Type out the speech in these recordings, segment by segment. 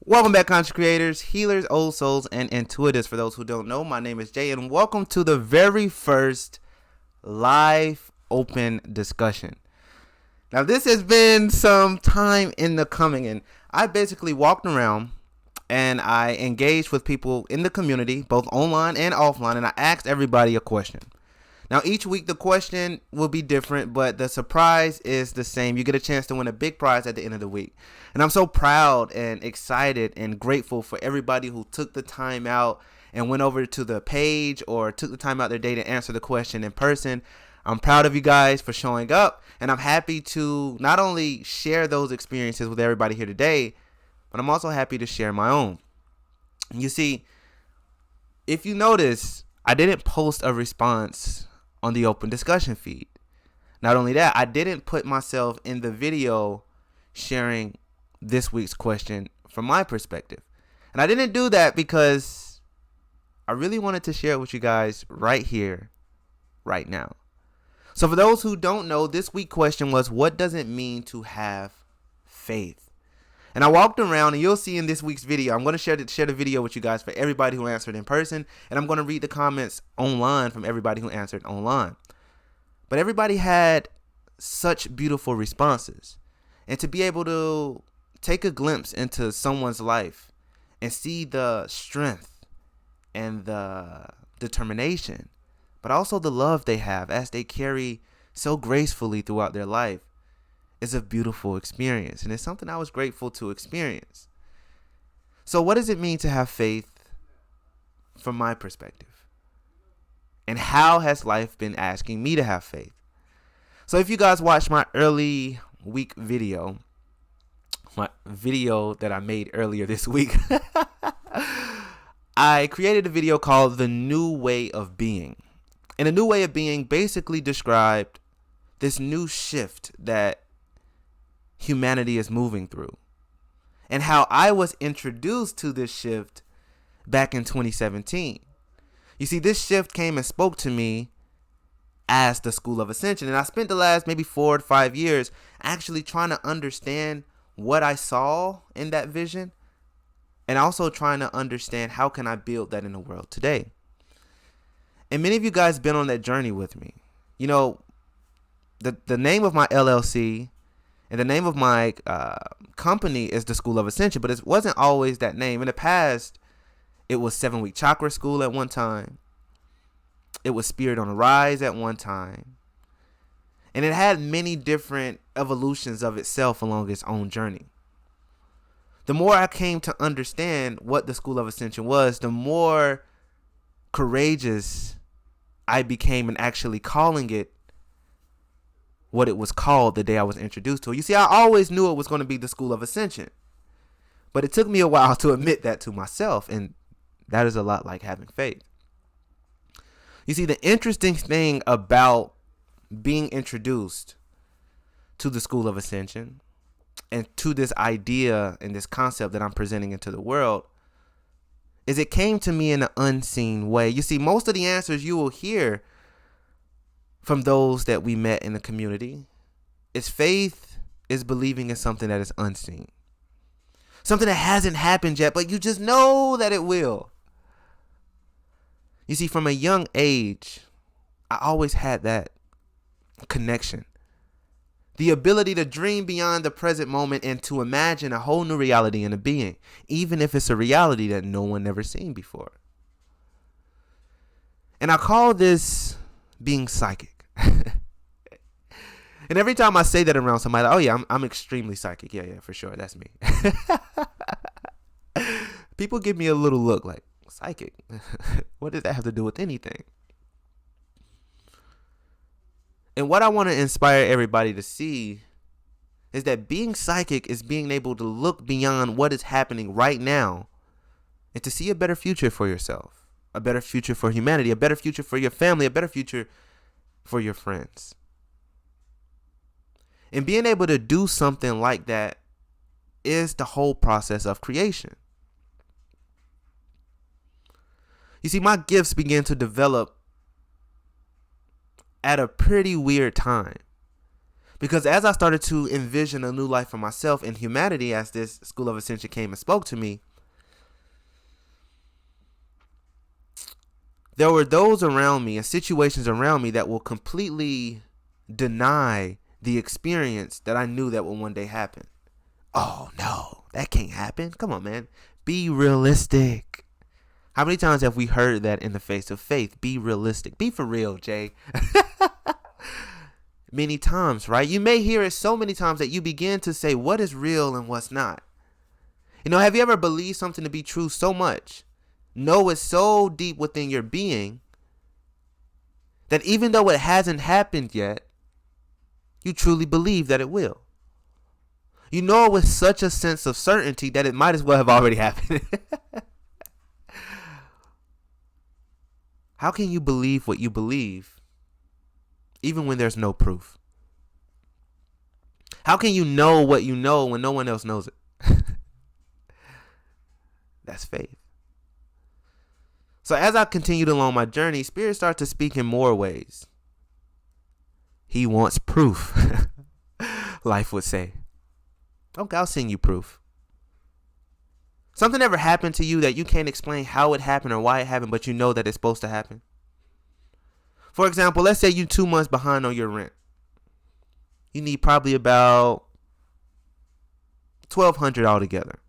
Welcome back, content creators, healers, old souls, and intuitives. For those who don't know, my name is Jay, and welcome to the very first live open discussion. Now, this has been some time in the coming, and I basically walked around and I engaged with people in the community, both online and offline, and I asked everybody a question. Now, each week the question will be different, but the surprise is the same. You get a chance to win a big prize at the end of the week. And I'm so proud and excited and grateful for everybody who took the time out and went over to the page or took the time out their day to answer the question in person. I'm proud of you guys for showing up, and I'm happy to not only share those experiences with everybody here today, but I'm also happy to share my own. You see, if you notice, I didn't post a response on the open discussion feed. Not only that, I didn't put myself in the video sharing this week's question from my perspective. And I didn't do that because I really wanted to share it with you guys right here, right now. So for those who don't know, this week's question was, what does it mean to have faith? And I walked around, and you'll see in this week's video, I'm going to share the video with you guys for everybody who answered in person, and I'm going to read the comments online from everybody who answered online. But everybody had such beautiful responses. And to be able to take a glimpse into someone's life and see the strength and the determination, but also the love they have as they carry so gracefully throughout their life, is a beautiful experience, and it's something I was grateful to experience. So what does it mean to have faith from my perspective? And how has life been asking me to have faith? So if you guys watched my early week video, my video that I made earlier this week, I created a video called The New Way of Being. And the new way of being basically described this new shift that humanity is moving through, and how I was introduced to this shift back in 2017. You see, this shift came and spoke to me as the School of Ascension, and I spent the last maybe 4 to 5 years actually trying to understand what I saw in that vision, and also trying to understand how can I build that in the world today. And many of you guys been on that journey with me. You know, the name of my LLC and the name of my company is the School of Ascension, but it wasn't always that name. In the past, it was 7-Week Chakra School at one time. It was Spirit on the Rise at one time. And it had many different evolutions of itself along its own journey. The more I came to understand what the School of Ascension was, the more courageous I became in actually calling it what it was called the day I was introduced to it. You see, I always knew it was going to be the School of Ascension, but it took me a while to admit that to myself, and that is a lot like having faith. You see, the interesting thing about being introduced to the School of Ascension and to this idea and this concept that I'm presenting into the world is it came to me in an unseen way. You see, most of the answers you will hear from those that we met in the community is faith is believing in something that is unseen. Something that hasn't happened yet, but you just know that it will. You see, from a young age, I always had that connection. The ability to dream beyond the present moment and to imagine a whole new reality in a being, even if it's a reality that no one ever seen before. And I call this being psychic. And every time I say that around somebody, oh yeah, I'm extremely psychic. Yeah, for sure. That's me. People give me a little look like, psychic? What does that have to do with anything? And what I want to inspire everybody to see is that being psychic is being able to look beyond what is happening right now and to see a better future for yourself, a better future for humanity, a better future for your family, a better future for your friends. And being able to do something like that is the whole process of creation. You see, my gifts began to develop at a pretty weird time. Because as I started to envision a new life for myself and humanity, as this School of Ascension came and spoke to me, there were those around me and situations around me that will completely deny the experience that I knew that would one day happen. Oh no, that can't happen. Come on, man. Be realistic. How many times have we heard that in the face of faith? Be realistic. Be for real, Jay. Many times, right? You may hear it so many times that you begin to say what is real and what's not. You know, have you ever believed something to be true so much, know it so deep within your being, that even though it hasn't happened yet, you truly believe that it will? You know it with such a sense of certainty that it might as well have already happened. How can you believe what you believe even when there's no proof? How can you know what you know when no one else knows it? That's faith. So as I continued along my journey, Spirit started to speak in more ways. He wants proof. Life would say. Okay, I'll send you proof. Something ever happened to you that you can't explain how it happened or why it happened, but you know that it's supposed to happen? For example, let's say you're 2 months behind on your rent. You need probably about $1,200 altogether.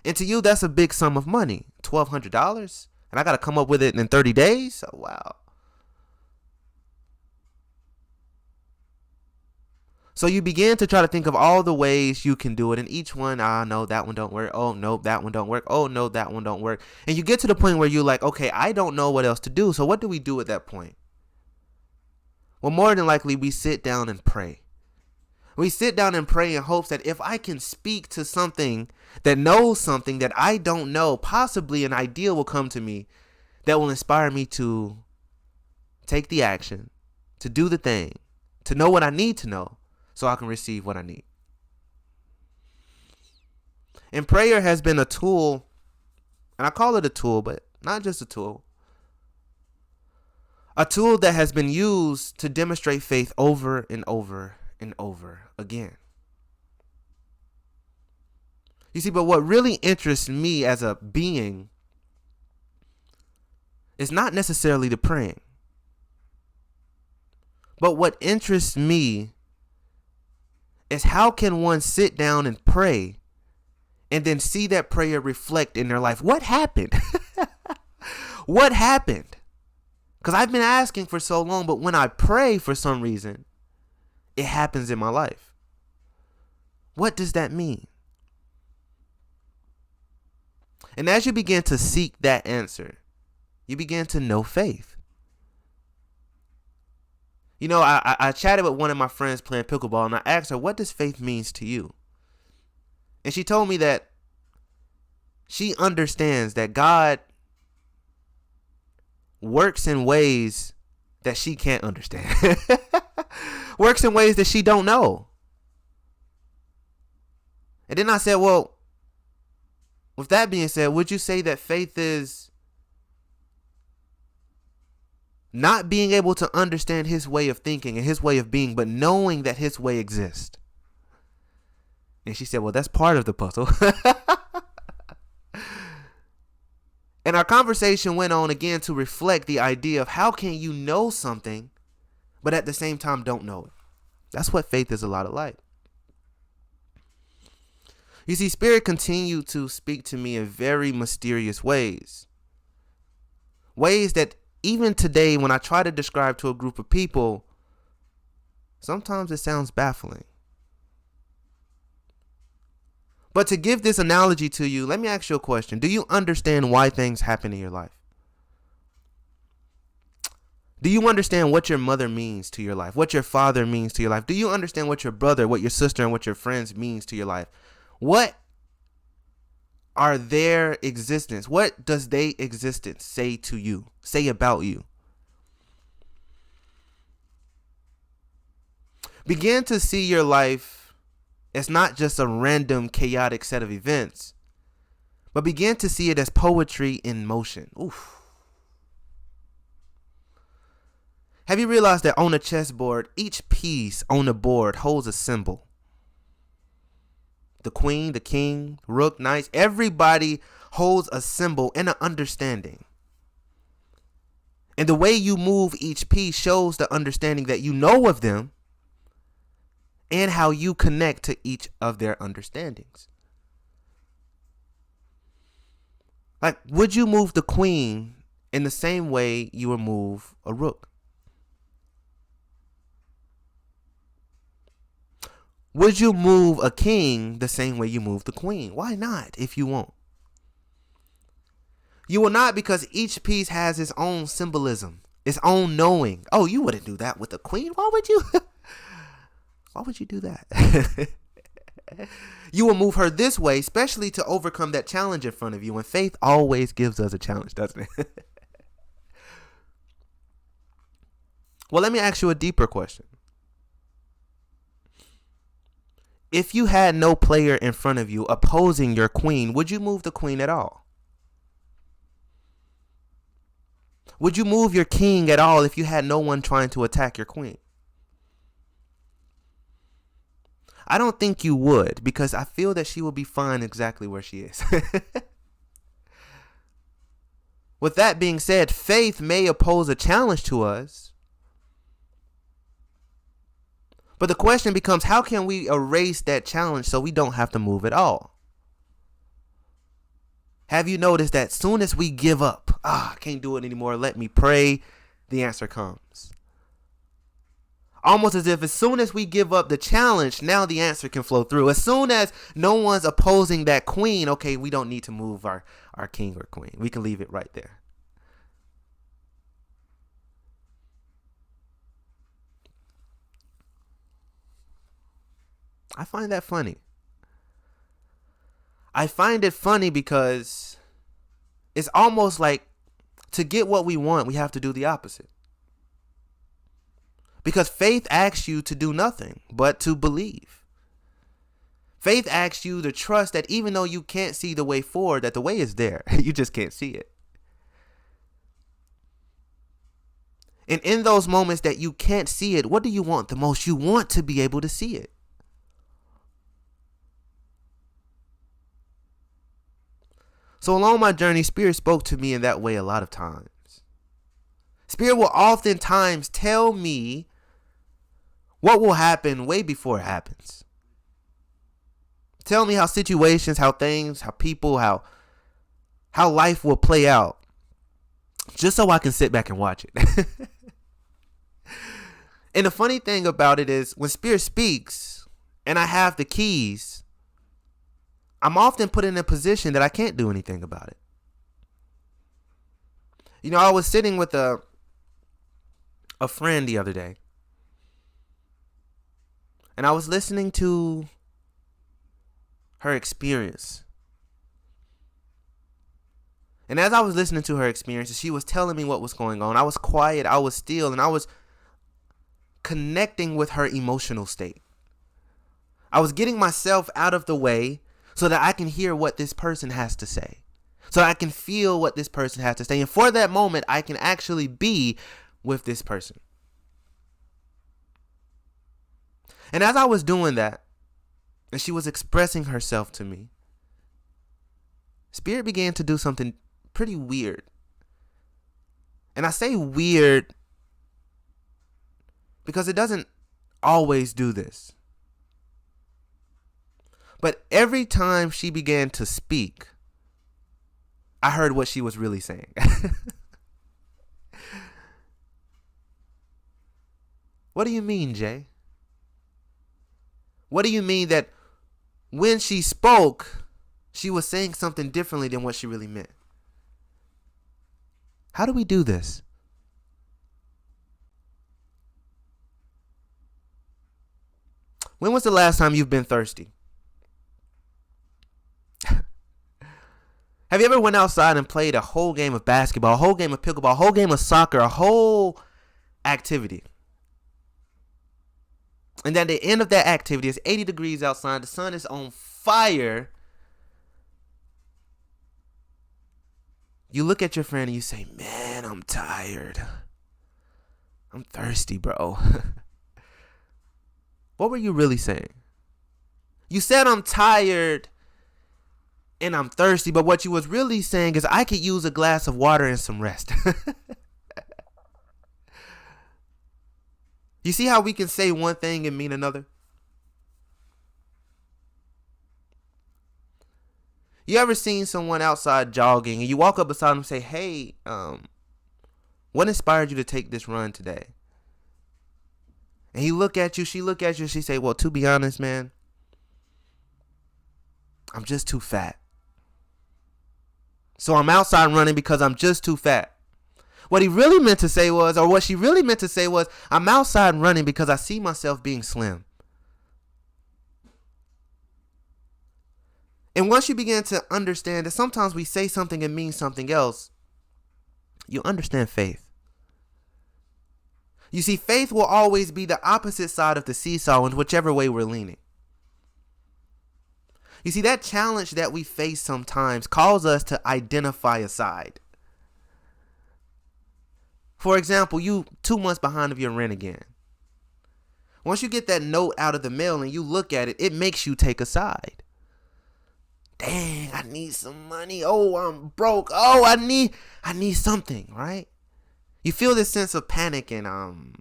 And to you, that's a big sum of money. $1,200? And I got to come up with it in 30 days? Oh, wow. So you begin to try to think of all the ways you can do it. And each one, no, that one don't work. Oh, no, that one don't work. Oh, no, that one don't work. And you get to the point where you're like, okay, I don't know what else to do. So what do we do at that point? Well, more than likely, we sit down and pray. We sit down and pray in hopes that if I can speak to something that knows something that I don't know, possibly an idea will come to me that will inspire me to take the action, to do the thing, to know what I need to know so I can receive what I need. And prayer has been a tool, and I call it a tool, but not just a tool that has been used to demonstrate faith over and over and over again. You see, but what really interests me as a being is not necessarily the praying. But what interests me is how can one sit down and pray and then see that prayer reflect in their life? What happened? What happened? Because I've been asking for so long, but when I pray for some reason, it happens in my life. What does that mean? And as you begin to seek that answer, you begin to know faith. You know, I chatted with one of my friends playing pickleball, and I asked her, what does faith mean to you? And she told me that she understands that God works in ways that she can't understand. Works in ways that she don't know. And then I said, well, with that being said, would you say that faith is not being able to understand his way of thinking and his way of being, but knowing that his way exists? And she said, well, that's part of the puzzle. And our conversation went on again to reflect the idea of how can you know something, but at the same time don't know it. That's what faith is a lot of like. You see, Spirit continued to speak to me in very mysterious ways. Ways that even today, when I try to describe to a group of people, sometimes it sounds baffling. But to give this analogy to you, let me ask you a question. Do you understand why things happen in your life? Do you understand what your mother means to your life? What your father means to your life? Do you understand what your brother, what your sister, and what your friends means to your life? What are their existence? What does their existence say to you? Say about you? Begin to see your life as not just a random chaotic set of events, but begin to see it as poetry in motion. Oof. Have you realized that on a chessboard, each piece on the board holds a symbol? The queen, the king, rook, knights, everybody holds a symbol and an understanding. And the way you move each piece shows the understanding that you know of them and how you connect to each of their understandings. Like, would you move the queen in the same way you would move a rook? Would you move a king the same way you move the queen? Why not if you won't? You will not, because each piece has its own symbolism, its own knowing. Oh, you wouldn't do that with the queen. Why would you? Why would you do that? You will move her this way, especially to overcome that challenge in front of you. And faith always gives us a challenge, doesn't it? Well, let me ask you a deeper question. If you had no player in front of you opposing your queen, would you move the queen at all? Would you move your king at all if you had no one trying to attack your queen? I don't think you would, because I feel that she will be fine exactly where she is. With that being said, faith may oppose a challenge to us. But the question becomes, how can we erase that challenge so we don't have to move at all? Have you noticed that soon as we give up, I can't do it anymore, let me pray, the answer comes. Almost as if as soon as we give up the challenge, now the answer can flow through. As soon as no one's opposing that queen, okay, we don't need to move our king or queen. We can leave it right there. I find that funny. I find it funny because it's almost like to get what we want, we have to do the opposite. Because faith asks you to do nothing but to believe. Faith asks you to trust that even though you can't see the way forward, that the way is there. You just can't see it. And in those moments that you can't see it, what do you want the most? You want to be able to see it. So along my journey, Spirit spoke to me in that way a lot of times. Spirit will oftentimes tell me what will happen way before it happens. Tell me how situations, how things, how people, how life will play out. Just so I can sit back and watch it. And the funny thing about it is when Spirit speaks and I have the keys, I'm often put in a position that I can't do anything about it. You know, I was sitting with a friend the other day. And I was listening to her experience. And as I was listening to her experiences, she was telling me what was going on. I was quiet, I was still, and I was connecting with her emotional state. I was getting myself out of the way so that I can hear what this person has to say. So I can feel what this person has to say. And for that moment, I can actually be with this person. And as I was doing that, and she was expressing herself to me, Spirit began to do something pretty weird. And I say weird because it doesn't always do this. But every time she began to speak, I heard what she was really saying. What do you mean, Jay? What do you mean that when she spoke, she was saying something differently than what she really meant? How do we do this? When was the last time you've been thirsty? Have you ever went outside and played a whole game of basketball, a whole game of pickleball, a whole game of soccer, a whole activity? And at the end of that activity, it's 80 degrees outside, the sun is on fire. You look at your friend and you say, man, I'm tired. I'm thirsty, bro. What were you really saying? You said I'm tired and I'm thirsty, but what you was really saying is I could use a glass of water and some rest. You see how we can say one thing and mean another? You ever seen someone outside jogging and you walk up beside them and say, hey, what inspired you to take this run today? And he look at you, she look at you, she say, well, to be honest, man, I'm just too fat. So I'm outside running because I'm just too fat. What he really meant to say was, or what she really meant to say was, I'm outside running because I see myself being slim. And once you begin to understand that sometimes we say something and mean something else, you understand faith. You see, faith will always be the opposite side of the seesaw in whichever way we're leaning. You see, that challenge that we face sometimes calls us to identify a side. For example, you 2 months behind of your rent again. Once you get that note out of the mail and you look at it, it makes you take a side. Dang, I need some money. Oh, I'm broke. Oh, I need something, right? You feel this sense of panic and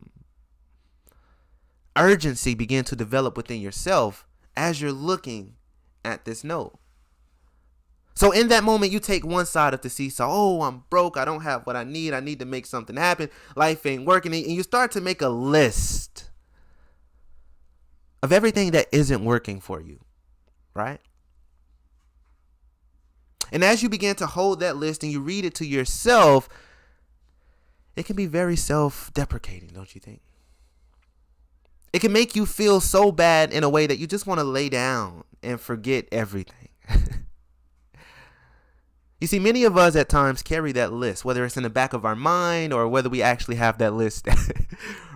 urgency begin to develop within yourself as you're looking at this note. So in that moment, you take one side of the seesaw. Oh, I'm broke. I don't have what I need. I need to make something happen. Life ain't working. And you start to make a list of everything that isn't working for you, right? And as you begin to hold that list and you read it to yourself, it can be very self-deprecating, don't you think? It can make you feel so bad in a way that you just want to lay down and forget everything. You see, many of us at times carry that list, whether it's in the back of our mind or whether we actually have that list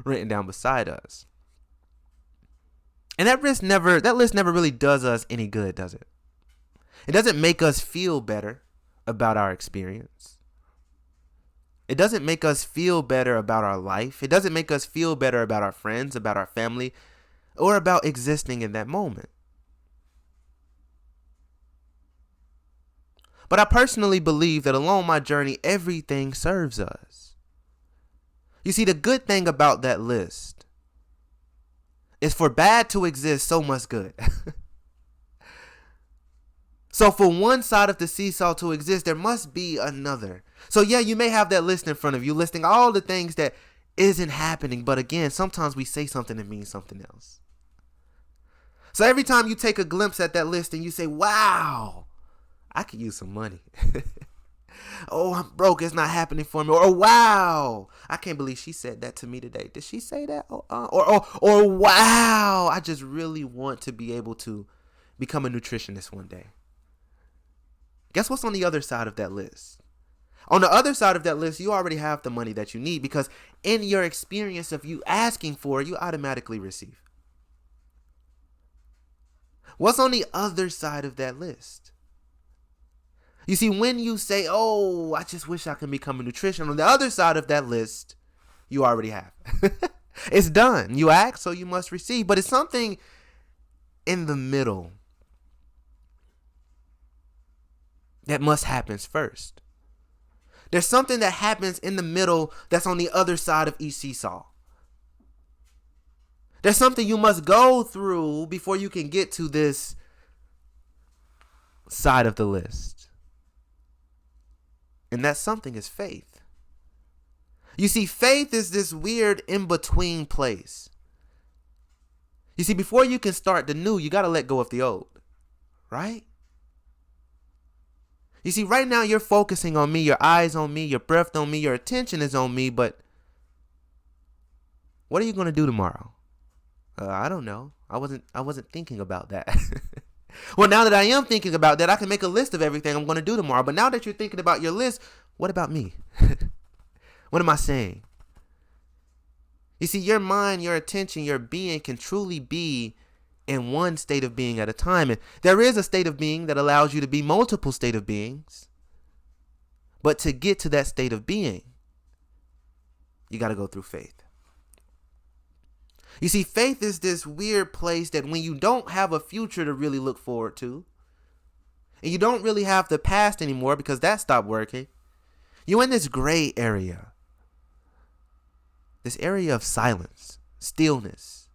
written down beside us. And that list never really does us any good, does it? It doesn't make us feel better about our experience. It doesn't make us feel better about our life. It doesn't make us feel better about our friends, about our family, or about existing in that moment. But I personally believe that along my journey, everything serves us. You see, the good thing about that list is for bad to exist, so much good. So for one side of the seesaw to exist, there must be another. So yeah, you may have that list in front of you listing all the things that isn't happening. But again, sometimes we say something that means something else. So every time you take a glimpse at that list and you say, wow, I could use some money. Oh, I'm broke. It's not happening for me. Or wow, I can't believe she said that to me today. Did she say that? Or wow, I just really want to be able to become a nutritionist one day. Guess what's on the other side of that list? On the other side of that list, you already have the money that you need because in your experience of you asking for it, you automatically receive. What's on the other side of that list? You see, when you say, oh, I just wish I could become a nutrition, on the other side of that list, you already have. It's done. You ask, so you must receive. But it's something in the middle that must happen first. There's something that happens in the middle that's on the other side of each seesaw. There's something you must go through before you can get to this side of the list. And that something is faith. You see, faith is this weird in-between place. You see, before you can start the new, you got to let go of the old, right? You see, right now you're focusing on me, your eyes on me, your breath on me, your attention is on me, but what are you going to do tomorrow? I don't know. I wasn't thinking about that. Well, now that I am thinking about that, I can make a list of everything I'm going to do tomorrow. But now that you're thinking about your list, what about me? What am I saying? You see, your mind, your attention, your being can truly be in one state of being at a time. And there is a state of being that allows you to be multiple state of beings. But to get to that state of being, you got to go through faith. You see, faith is this weird place that when you don't have a future to really look forward to, and you don't really have the past anymore because that stopped working, you're in this gray area. This area of silence, stillness.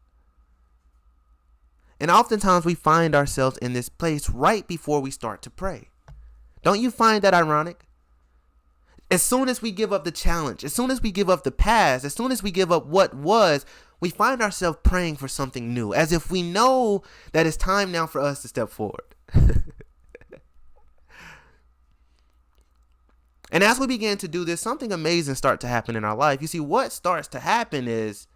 And oftentimes we find ourselves in this place right before we start to pray. Don't you find that ironic? As soon as we give up the challenge, as soon as we give up the past, as soon as we give up what was, we find ourselves praying for something new, as if we know that it's time now for us to step forward. And as we begin to do this, something amazing starts to happen in our life. You see, what starts to happen is,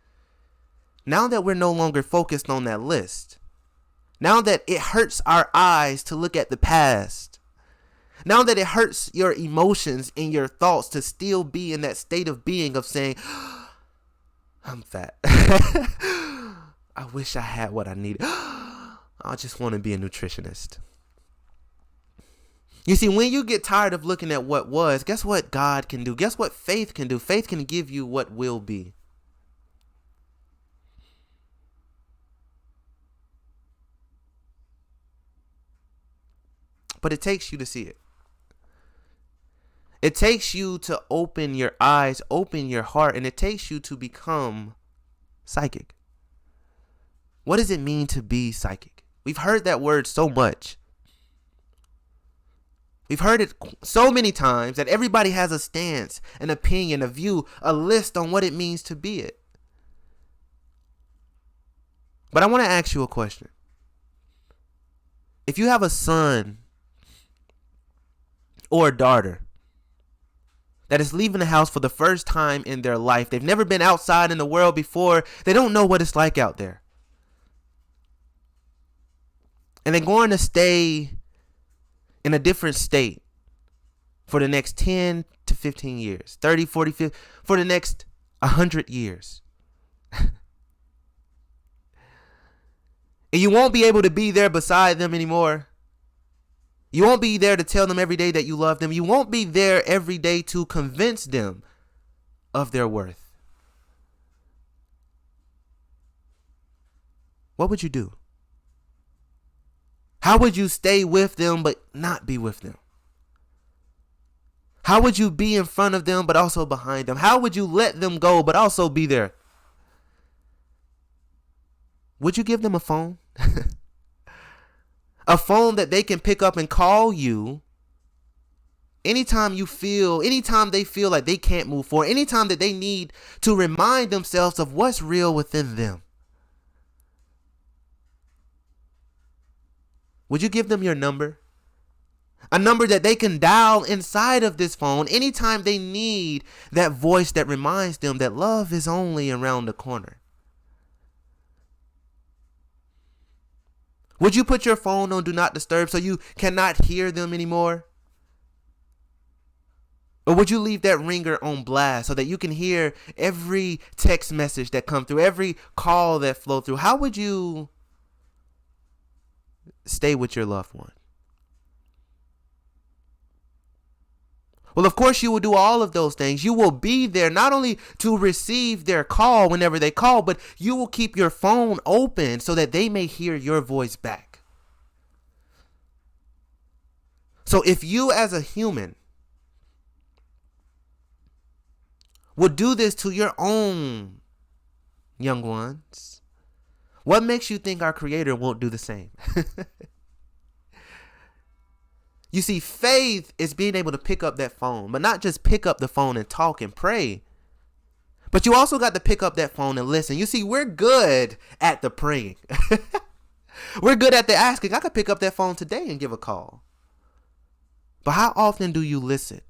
now that we're no longer focused on that list, now that it hurts our eyes to look at the past, now that it hurts your emotions and your thoughts to still be in that state of being of saying, I'm fat. I wish I had what I needed. I just want to be a nutritionist. You see, when you get tired of looking at what was, guess what God can do? Guess what faith can do? Faith can give you what will be. But it takes you to see it. It takes you to open your eyes, open your heart, and it takes you to become psychic. What does it mean to be psychic? We've heard that word so much. We've heard it so many times that everybody has a stance, an opinion, a view, a list on what it means to be it. But I want to ask you a question. If you have a son or a daughter that is leaving the house for the first time in their life, they've never been outside in the world before, they don't know what it's like out there, and they're going to stay in a different state for the next 10 to 15 years, 30, 40, 50, for the next 100 years. And you won't be able to be there beside them anymore. You won't be there to tell them every day that you love them. You won't be there every day to convince them of their worth. What would you do? How would you stay with them but not be with them? How would you be in front of them but also behind them? How would you let them go but also be there? Would you give them a phone? A phone that they can pick up and call you anytime they feel like they can't move forward, anytime that they need to remind themselves of what's real within them. Would you give them your number? A number that they can dial inside of this phone anytime they need that voice that reminds them that love is only around the corner. Would you put your phone on Do Not Disturb so you cannot hear them anymore? Or would you leave that ringer on blast so that you can hear every text message that comes through, every call that flow through? How would you stay with your loved one? Well, of course, you will do all of those things. You will be there not only to receive their call whenever they call, but you will keep your phone open so that they may hear your voice back. So if you as a human would do this to your own young ones, what makes you think our Creator won't do the same? You see, faith is being able to pick up that phone, but not just pick up the phone and talk and pray, but you also got to pick up that phone and listen. You see, we're good at the praying. We're good at the asking. I could pick up that phone today and give a call. But how often do you listen?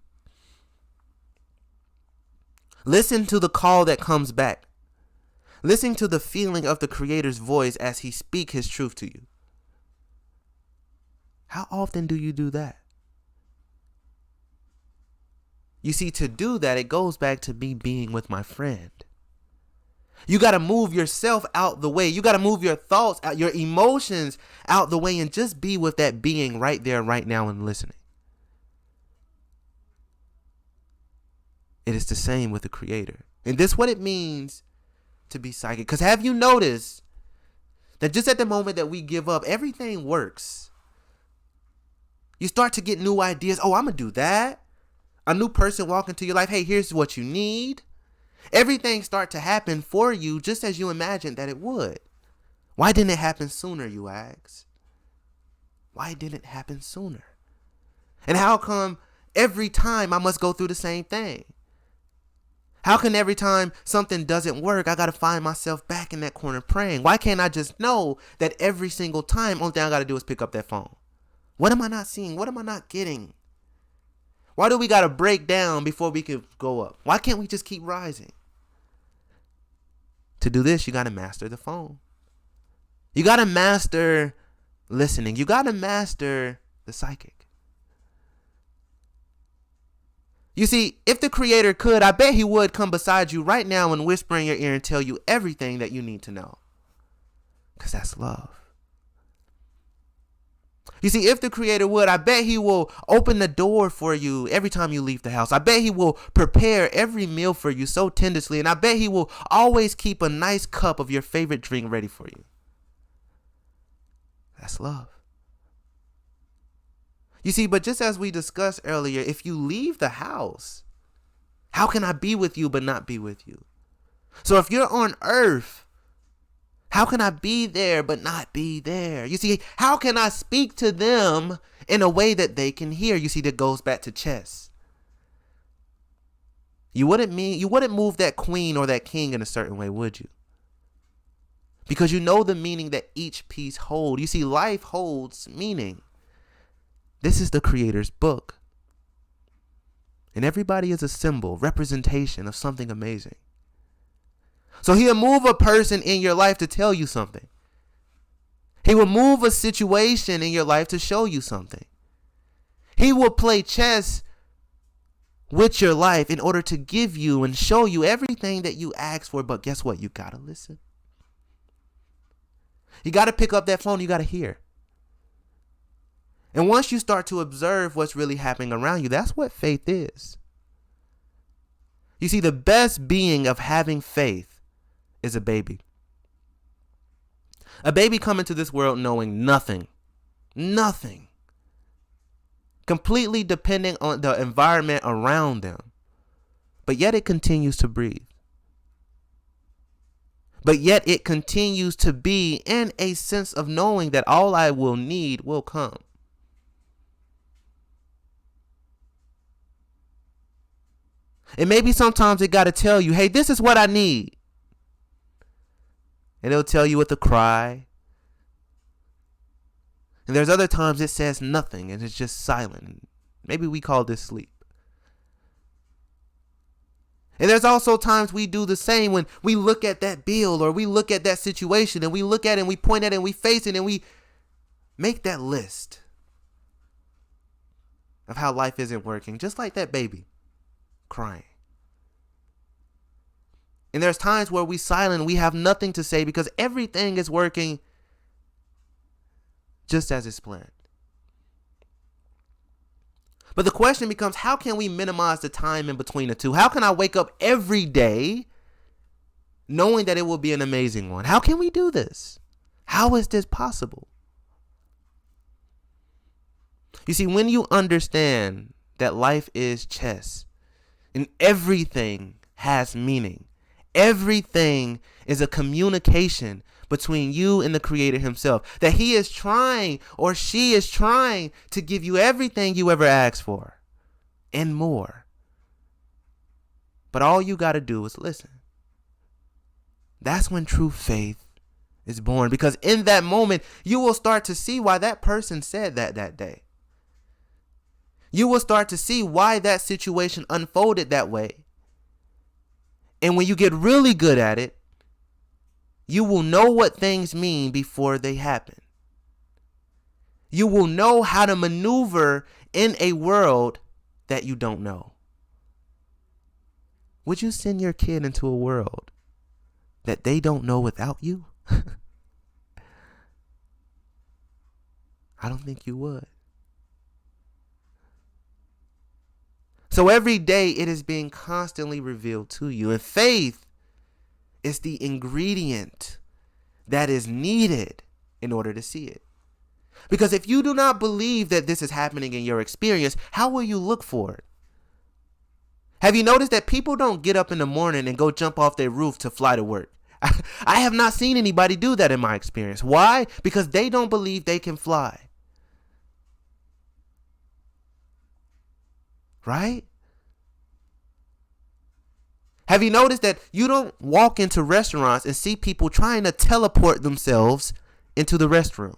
Listen to the call that comes back. Listen to the feeling of the Creator's voice as He speaks His truth to you. How often do you do that? You see, to do that, it goes back to me being with my friend. You got to move yourself out the way. You got to move your thoughts out, your emotions out the way, and just be with that being right there, right now, and listening. It is the same with the Creator. And this is what it means to be psychic. Because have you noticed that just at the moment that we give up, everything works? You start to get new ideas. Oh, I'm going to do that. A new person walk into your life. Hey, here's what you need. Everything start to happen for you just as you imagined that it would. Why didn't it happen sooner, you ask? Why didn't it happen sooner? And how come every time I must go through the same thing? How can every time something doesn't work, I got to find myself back in that corner praying? Why can't I just know that every single time, only thing I got to do is pick up that phone? What am I not seeing? What am I not getting? Why do we got to break down before we can go up? Why can't we just keep rising? To do this, you got to master the phone. You got to master listening. You got to master the psychic. You see, if the Creator could, I bet He would come beside you right now and whisper in your ear and tell you everything that you need to know. Because that's love. You see, if the Creator would, I bet He will open the door for you every time you leave the house. I bet He will prepare every meal for you so tenderly. And I bet He will always keep a nice cup of your favorite drink ready for you. That's love. You see, but just as we discussed earlier, if you leave the house, how can I be with you but not be with you? So if you're on earth, how can I be there but not be there? You see, how can I speak to them in a way that they can hear? You see, that goes back to chess. You wouldn't move that queen or that king in a certain way, would you? Because you know the meaning that each piece holds. You see, life holds meaning. This is the Creator's book. And everybody is a symbol, representation of something amazing. So He'll move a person in your life to tell you something. He will move a situation in your life to show you something. He will play chess with your life in order to give you and show you everything that you ask for. But guess what? You got to listen. You got to pick up that phone. You got to hear. And once you start to observe what's really happening around you, that's what faith is. You see, the best being of having faith is a baby. A baby coming to this world knowing nothing. Nothing. Completely depending on the environment around them. But yet it continues to breathe. But yet it continues to be in a sense of knowing that all I will need will come. And maybe sometimes it got to tell you, hey, this is what I need. And it'll tell you with a cry. And there's other times it says nothing and it's just silent. Maybe we call this sleep. And there's also times we do the same when we look at that bill or we look at that situation and we look at it and we point at it and we face it and we make that list of how life isn't working, just like that baby crying. And there's times where we silent, we have nothing to say because everything is working just as it's planned. But the question becomes, how can we minimize the time in between the two? How can I wake up every day knowing that it will be an amazing one? How can we do this? How is this possible? You see, when you understand that life is chess and everything has meaning, everything is a communication between you and the Creator Himself, that He is trying or she is trying to give you everything you ever asked for and more. But all you got to do is listen. That's when true faith is born, because in that moment you will start to see why that person said that day. You will start to see why that situation unfolded that way. And when you get really good at it, you will know what things mean before they happen. You will know how to maneuver in a world that you don't know. Would you send your kid into a world that they don't know without you? I don't think you would. So every day it is being constantly revealed to you. And faith It's the ingredient that is needed in order to see it. Because if you do not believe that this is happening in your experience, how will you look for it? Have you noticed that people don't get up in the morning and go jump off their roof to fly to work? I have not seen anybody do that in my experience. Why? Because they don't believe they can fly. Right? Have you noticed that you don't walk into restaurants and see people trying to teleport themselves into the restroom?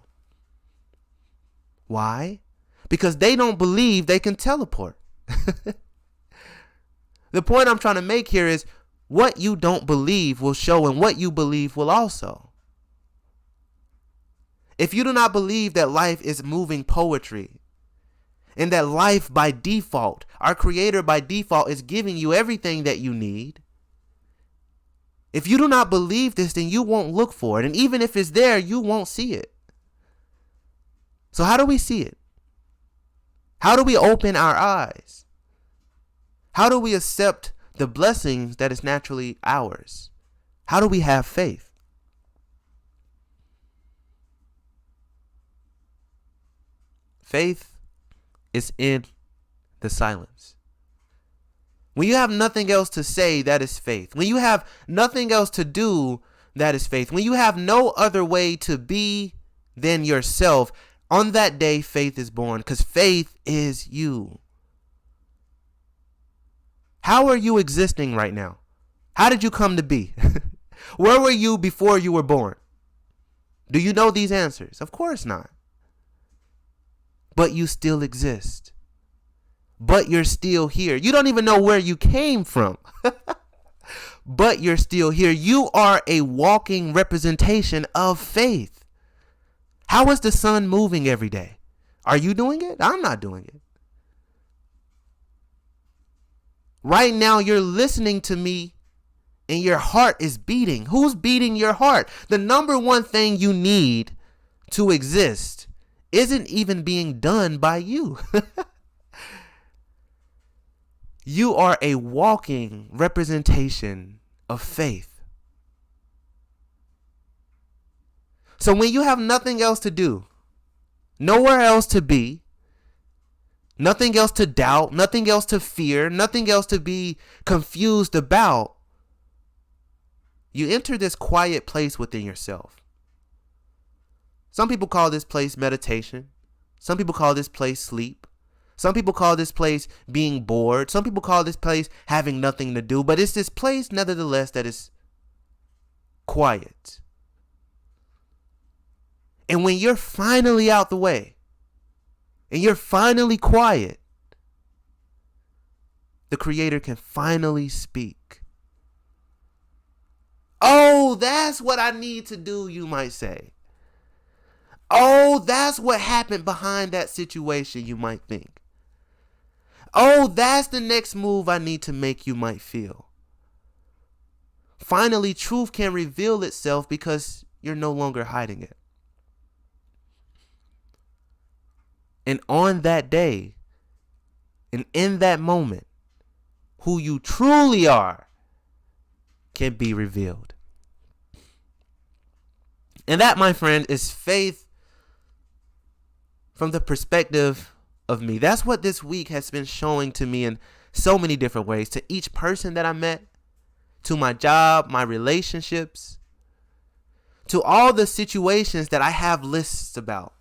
Why? Because they don't believe they can teleport. The point I'm trying to make here is what you don't believe will show, and what you believe will also. If you do not believe that life is moving poetry, and that life by default, our Creator by default is giving you everything that you need, if you do not believe this, then you won't look for it. And even if it's there, you won't see it. So how do we see it? How do we open our eyes? How do we accept the blessings that is naturally ours? How do we have faith? Faith is in the silence. When you have nothing else to say, that is faith. When you have nothing else to do, that is faith. When you have no other way to be than yourself, on that day, faith is born, because faith is you. How are you existing right now? How did you come to be? Where were you before you were born? Do you know these answers? Of course not. But you still exist. But you're still here. You don't even know where you came from. But you're still here. You are a walking representation of faith. How is the sun moving every day? Are you doing it? I'm not doing it. Right now, you're listening to me and your heart is beating. Who's beating your heart? The number one thing you need to exist isn't even being done by you. You are a walking representation of faith. So when you have nothing else to do, nowhere else to be, nothing else to doubt, nothing else to fear, nothing else to be confused about, you enter this quiet place within yourself. Some people call this place meditation. Some people call this place sleep. Some people call this place being bored. Some people call this place having nothing to do. But it's this place, nevertheless, that is quiet. And when you're finally out the way, and you're finally quiet, the Creator can finally speak. Oh, that's what I need to do, you might say. Oh, that's what happened behind that situation, you might think. Oh, that's the next move I need to make, you might feel. Finally, truth can reveal itself because you're no longer hiding it. And on that day, and in that moment, who you truly are can be revealed. And that, my friend, is faith from the perspective of me. That's what this week has been showing to me in so many different ways. To each person that I met, to my job, my relationships, to all the situations that I have lists about.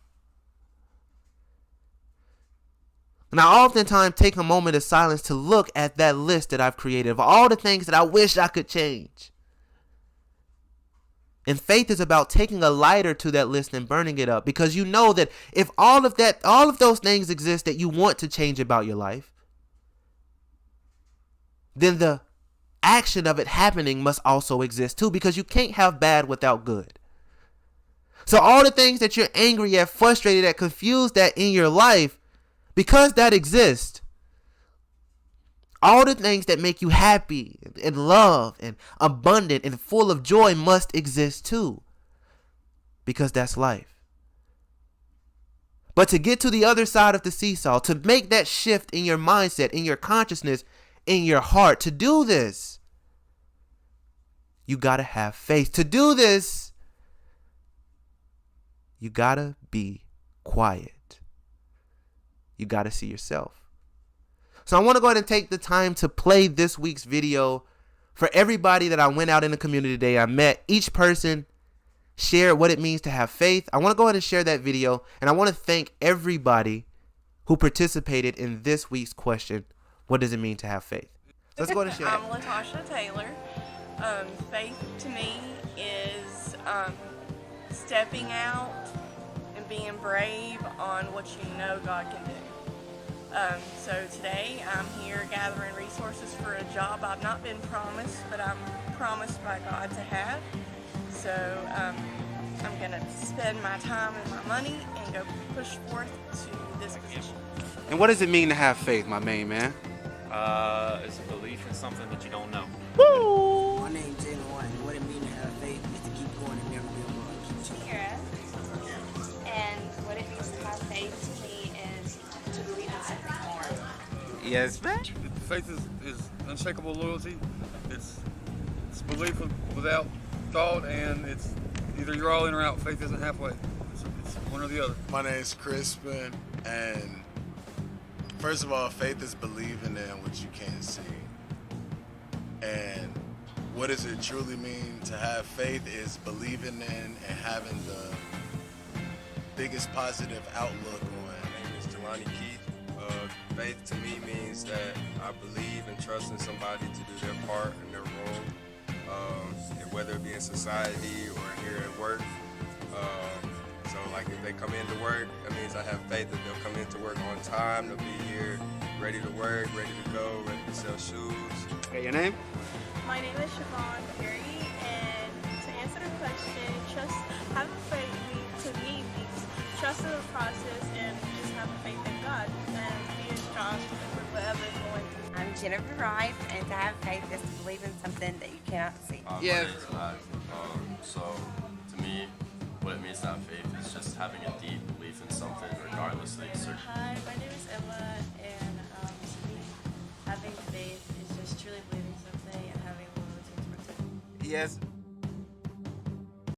And I oftentimes take a moment of silence to look at that list that I've created of all the things that I wish I could change. And faith is about taking a lighter to that list and burning it up, because you know that if all of those things exist that you want to change about your life, then the action of it happening must also exist too, because you can't have bad without good. So all the things that you're angry at, frustrated at, confused at in your life, because that exists, all the things that make you happy and love and abundant and full of joy must exist too, because that's life. But to get to the other side of the seesaw, to make that shift in your mindset, in your consciousness, in your heart, to do this, you gotta have faith. To do this, you gotta be quiet. You gotta see yourself. So I want to go ahead and take the time to play this week's video for everybody that I went out in the community today. I met each person, shared what it means to have faith. I want to go ahead and share that video, and I want to thank everybody who participated in this week's question, what does it mean to have faith? So let's go ahead and share. I'm Latasha Taylor. Faith to me is stepping out and being brave on what you know God can do. So today I'm here gathering resources for a job I've not been promised, but I'm promised by God to have. So I'm going to spend my time and my money and go push forth to this position. And what does it mean to have faith, my main man? It's a belief in something that you don't know. Woo! My name's Jalen White, and what it means to have faith is to keep going and never give up. Kira, and what it means to have faith to me is to believe in something more. Yes, man. Faith is unshakable loyalty. It's belief without thought, and it's either you're all in or out. Faith isn't halfway. It's one or the other. My name's Crispin, and first of all, faith is believing in what you can't see. And what does it truly mean to have faith is believing in and having the biggest positive outlook on. My name is Jelani Keith. Faith to me means that I believe and trust in somebody to do their part and their role, and whether it be in society or here at work. So like if they come into work, that means I have faith that they'll come into work on time, they'll be here ready to work, ready to go, ready to sell shoes. Hey, your name? My name is Siobhan Perry, and to answer the question, having faith to me means trust in the process and just having faith in God and being strong with whatever is going through. I'm Jennifer Rice, and to have faith is to believe in something that you cannot see. Yes. So to me, what it means to have faith is just having a deep belief in something regardless of the circumstances. Hi, my name is Emma, and to me, having faith is just truly believing something and having loyalty towards it. Yes.